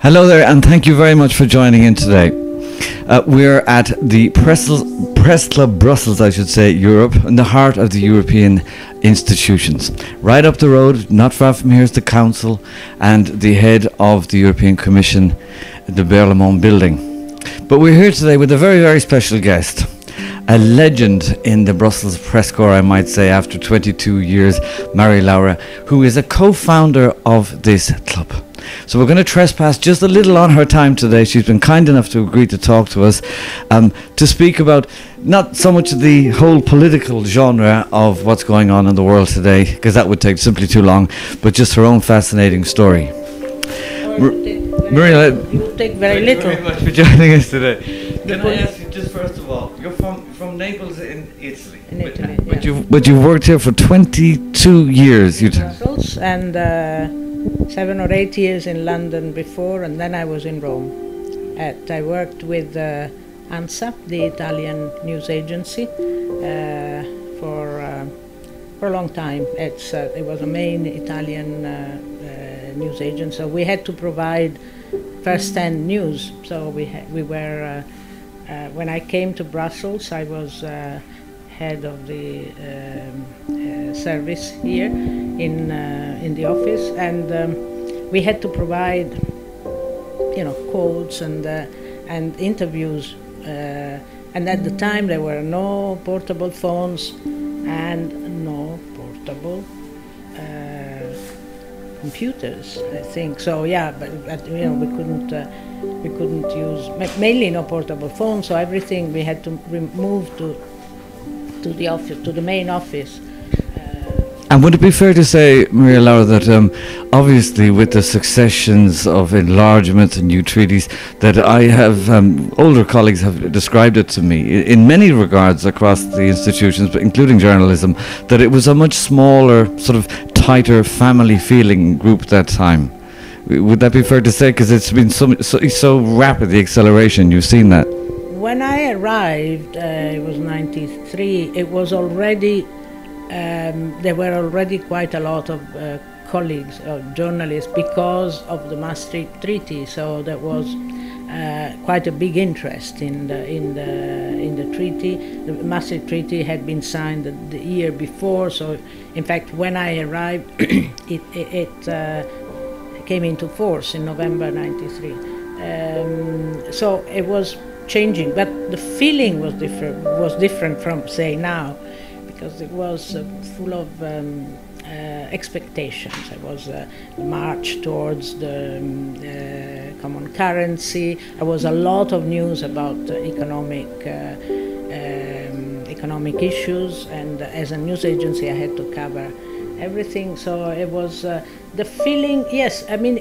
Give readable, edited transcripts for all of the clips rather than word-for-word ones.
Hello there, and thank you very much for joining in today. We're at the Press Club Brussels, I should say, Europe, in the heart of the European institutions. Right up the road, not far from here, is the Council and the head of the European Commission, the Berlaymont building. But we're here today with a very, very special guest. A legend in the Brussels press corps, I might say, after 22 years, Laura, who is a co-founder of this club. So we're going to trespass just a little on her time today. She's been kind enough to agree to talk to us, to speak about not so much the whole political genre of what's going on in the world today, because that would take simply too long, but just her own fascinating story. Maria, you will take very little. Thank you very much for joining us today. Can I ask you just first of all, you're from Naples in Italy. In Italy, but you've worked here for 22 years. Brussels and 7 or 8 years in London before, and then I was in Rome. I worked with ANSA, the Italian news agency, for a long time. It was a main Italian news agency, so we had to provide first-hand news. So we were. When I came to Brussels, I was head of the service here in the office, and we had to provide, quotes and interviews. And at the time, there were no portable phones and no portable computers, I think. So yeah, but we couldn't use, mainly no portable phones. So everything we had to move to the office, to the main office. And would it be fair to say, Maria Laura, that obviously with the successions of enlargements and new treaties, that I have, older colleagues have described it to me, in many regards across the institutions, but including journalism, that it was a much smaller, sort of tighter, family-feeling group that time. Would that be fair to say? Because it's been so rapid, the acceleration, you've seen that. When I arrived, it was 93, it was already... there were already quite a lot of colleagues, journalists, because of the Maastricht Treaty. So there was quite a big interest in the treaty. The Maastricht Treaty had been signed the year before. So, in fact, when I arrived, it came into force in November '93. So it was changing, but the feeling was different from, say, now. Because it was full of expectations. It was a march towards the common currency. There was a lot of news about economic issues, and as a news agency I had to cover everything. So it was the feeling, yes, I mean,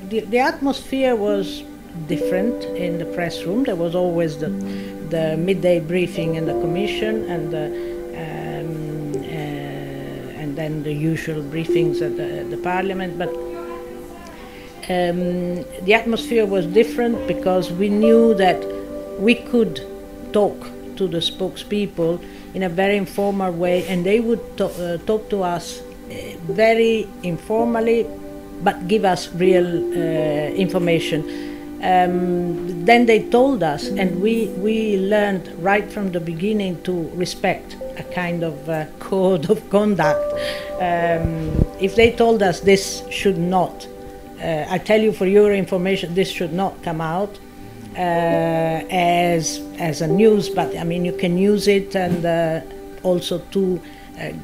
the atmosphere was different in the press room. There was always the midday briefing in the Commission, and then the usual briefings at the Parliament. But the atmosphere was different because we knew that we could talk to the spokespeople in a very informal way, and they would talk to us very informally, but give us real information. Then they told us, and we learned right from the beginning to respect a kind of code of conduct. If they told us this should not, I tell you for your information, this should not come out as a news, but I mean you can use it and also to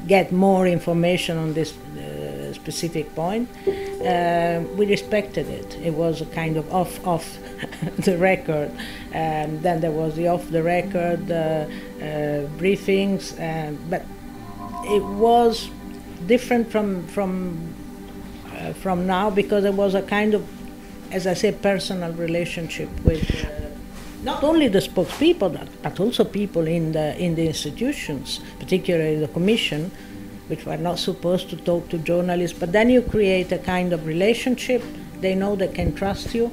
get more information on this specific point. We respected it. It was a kind of off the record. Then there was the off the record briefings, but it was different from now, because there was a kind of, as I say, personal relationship with not only the spokespeople but also people in the institutions, particularly the Commission, which were not supposed to talk to journalists. But then you create a kind of relationship. They know they can trust you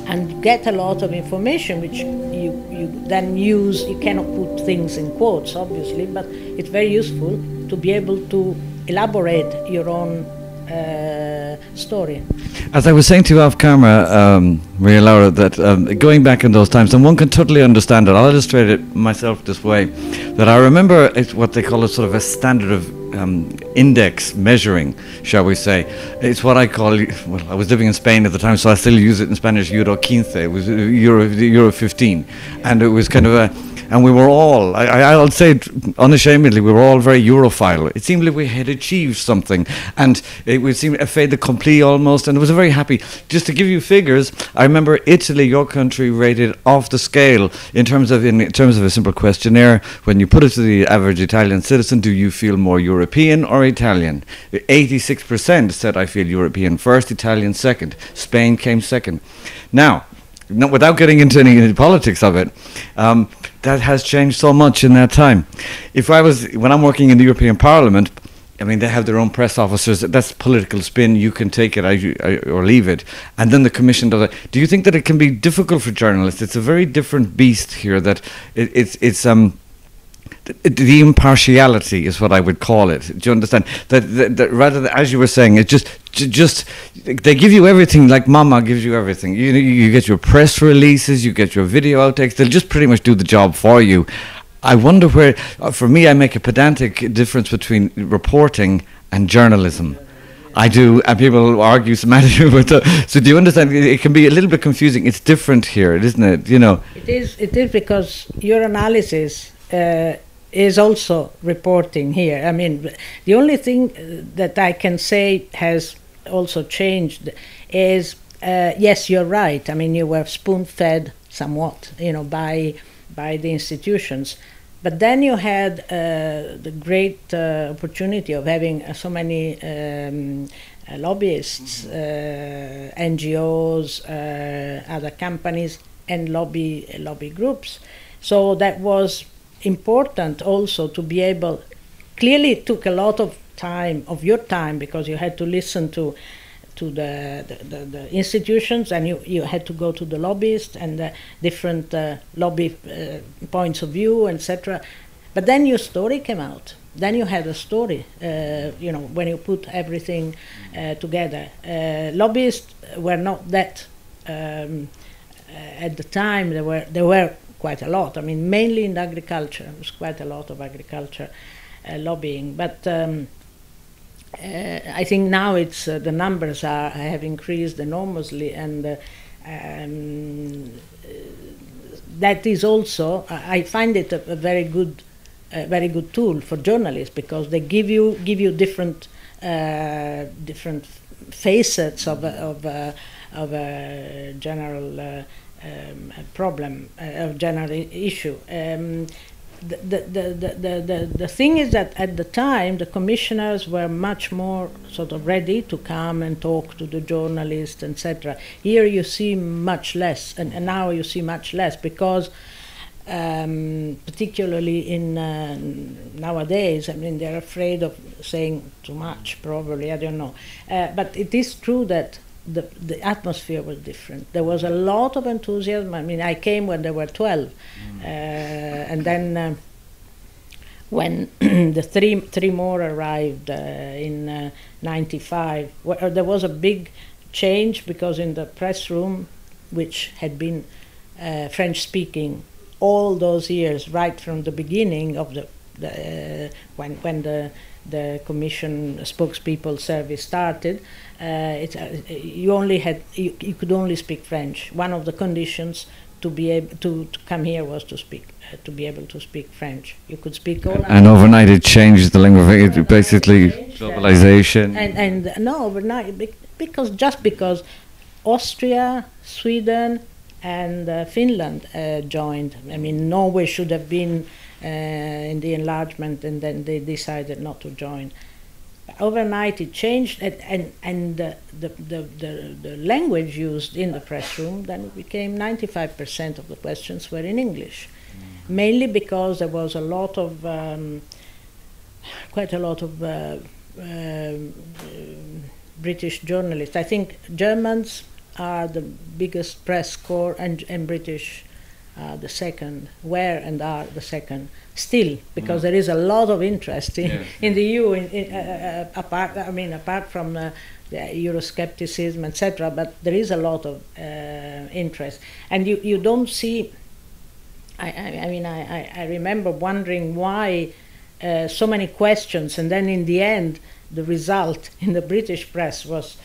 and get a lot of information, which you then use. You cannot put things in quotes, obviously, but it's very useful to be able to elaborate your own story. As I was saying to you off camera, Maria Laura, that going back in those times, and one can totally understand it. I'll illustrate it myself this way: that I remember it's what they call a sort of a standard of index measuring, shall we say. It's what I call, well, I was living in Spain at the time, so I still use it in Spanish, Euro 15. It was Euro 15, and it was kind of a. And we were all, I'll say it unashamedly, we were all very Europhile. It seemed like we had achieved something, and it would seem a fait accompli almost, and it was a very happy. Just to give you figures, I remember Italy, your country, rated off the scale in terms of a simple questionnaire. When you put it to the average Italian citizen, do you feel more European or Italian? 86% said I feel European first, Italian second. Spain came second. Now, without getting into any politics of it, that has changed so much in that time. When I'm working in the European Parliament, I mean, they have their own press officers. That's political spin. You can take it or leave it. And then the Commission does it. Do you think that it can be difficult for journalists? It's a very different beast here. That it's the impartiality is what I would call it. Do you understand? That rather than, as you were saying, it just they give you everything, like Mama gives you everything. You get your press releases, you get your video outtakes. They'll just pretty much do the job for you. I wonder where, for me, I make a pedantic difference between reporting and journalism. I do, and people argue semantically with that. So do you understand? It can be a little bit confusing. It's different here, isn't it? You know. It is because your analysis is also reporting here. I mean, the only thing that I can say has also changed is, yes, you're right. I mean, you were spoon-fed somewhat, by the institutions. But then you had the great opportunity of having so many lobbyists, NGOs, other companies, and lobby groups. So that was important also to be able. Clearly, it took a lot of your time, because you had to listen to the institutions, and you had to go to the lobbyists and the different lobby points of view, etc. But then your story came out. Then you had a story, when you put everything together. Lobbyists were not that at the time. There were quite a lot. I mean, mainly in agriculture. There was quite a lot of agriculture lobbying, but I think now it's the numbers have increased enormously, and that is also, I find it a very good tool for journalists, because they give you different facets of a general problem, of general issue. The thing is that at the time the commissioners were much more sort of ready to come and talk to the journalists, etc. Here you see much less, and now you see much less, because particularly in nowadays, I mean, they're afraid of saying too much, probably, I don't know. But it is true that the atmosphere was different. There was a lot of enthusiasm. I mean, I came when there were 12, and then when the three more arrived in 95, there was a big change, because in the press room, which had been French-speaking all those years, right from the beginning of when the Commission spokespeople service started, you could only speak French. One of the conditions to be able to come here was to be able to speak French. You could speak all. And overnight it changed the language, basically globalization. And no, overnight, because Austria, Sweden, and Finland joined. I mean, Norway should have been in the enlargement, and then they decided not to join. Overnight it changed, and the language used in the press room then became 95% of the questions were in English, mainly because there was quite a lot of British journalists. I think Germans are the biggest press corps, and British the second, are the second still, because there is a lot of interest in the EU. Apart from Euroscepticism, etc. But there is a lot of interest, and you don't see. I remember wondering why so many questions, and then in the end, the result in the British press was,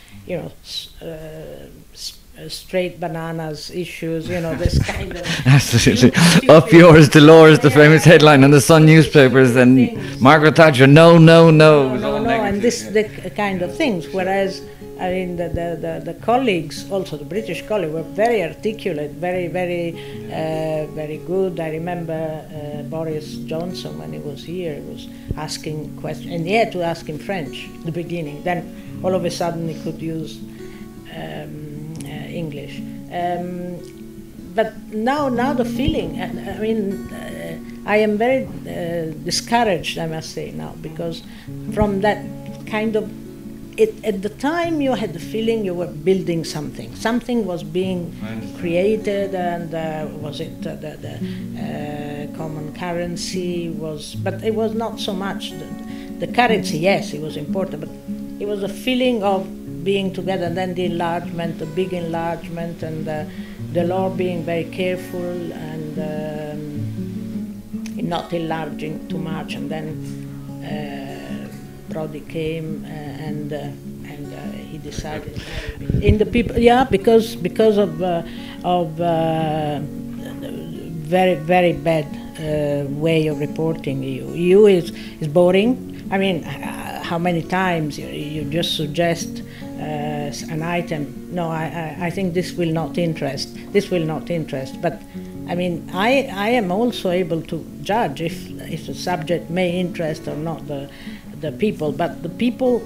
straight bananas issues, this kind of... Absolutely. Up yours, Dolores, the famous headline on the Sun newspapers, and Margaret Thatcher, no, no, no. No, and the kind of things, whereas the colleagues, also the British colleagues, were very articulate, very, very, very good. I remember Boris Johnson, when he was here, he was asking questions, and he had to ask in French at the beginning. Then all of a sudden he could use English. But now the feeling, I am very discouraged, I must say now, because from that kind of, at the time you had the feeling you were building something. Something was being created, and was it the common currency was, but it was not so much the currency. Yes, it was important, but it was a feeling of being together. And then the enlargement, the big enlargement, and the law being very careful and not enlarging too much. And then Prodi came and he decided in the people, because of very, very bad way of reporting EU. EU is boring. I mean, how many times you just suggest an item? No, I think this will not interest. This will not interest. But I mean, I am also able to judge if the subject may interest or not the people. But the people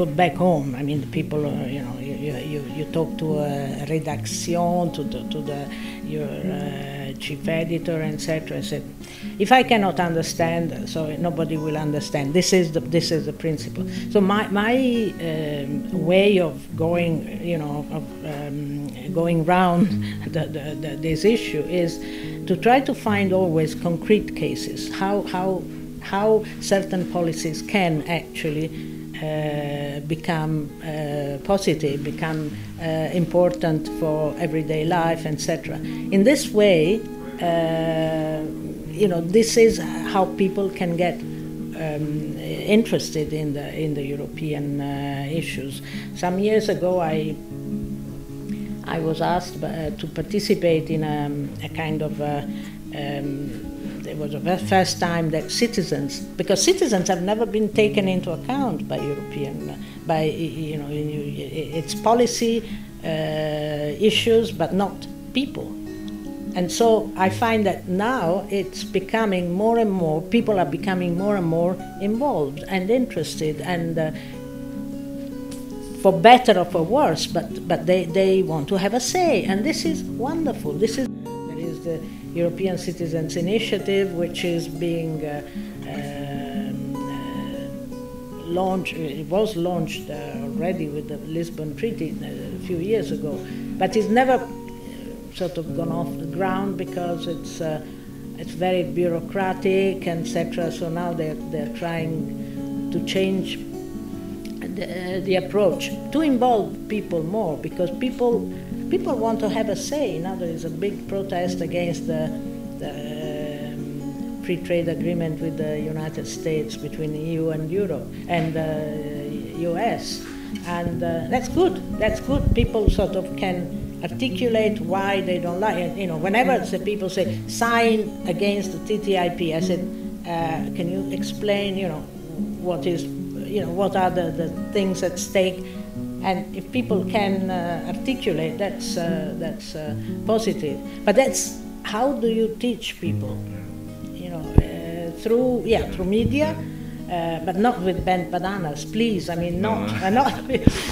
back home. I mean, the people. You talk to a redaction, to your chief editor, etc. Said, if I cannot understand, so nobody will understand. This is the principle. So my way of going, going round this issue is to try to find always concrete cases. How certain policies can actually become positive, become important for everyday life, etc. In this way, this is how people can get interested in the European issues. Some years ago, I was asked to participate in a kind of. It was the first time that because citizens have never been taken into account by its policy issues, but not people. And so I find that now it's becoming more and more, people are becoming more and more involved and interested, and for better or for worse, but they want to have a say, and this is wonderful. There is the European Citizens Initiative, which is being launched. It was launched already with the Lisbon Treaty a few years ago, but it's never sort of gone off the ground because it's very bureaucratic, etc. So now they're trying to change the approach to involve people more, because people want to have a say. Now there is a big protest against the free trade agreement with the United States between the EU and Europe and the US, and that's good. That's good. People sort of can articulate why they don't like it. Whenever people say sign against the TTIP, I said, can you explain? What is? What are the things at stake? And if people can articulate, that's positive. But that's how do you teach people? Through media, but not with bent bananas, please. I mean, not.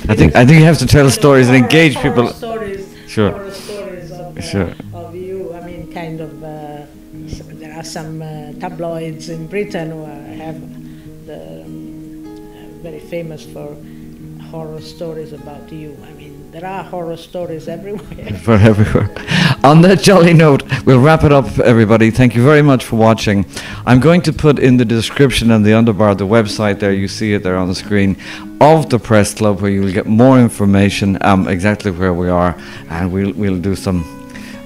I think you have to tell stories and engage people. Stories, sure. Horror stories of you. I mean, kind of. There are some tabloids in Britain who have very famous for horror stories about you. I mean, there are horror stories everywhere. For everywhere. On that jolly note, we'll wrap it up, everybody. Thank you very much for watching. I'm going to put in the description and the underbar the website there. You see it there on the screen. of the Press Club, where you will get more information, exactly where we are, and we'll do some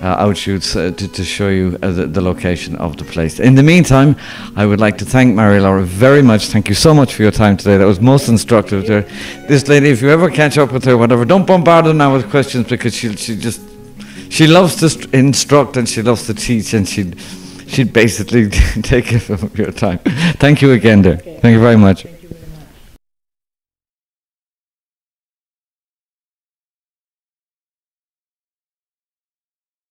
outshoots to show you the location of the place. In the meantime, I would like to thank Maria Laura very much. Thank you so much for your time today. That was most instructive there. This lady, if you ever catch up with her, whatever, don't bombard her now with questions, because she loves to instruct, and she loves to teach, and she'd basically take it from your time. Thank you again there. Okay. Thank you very much.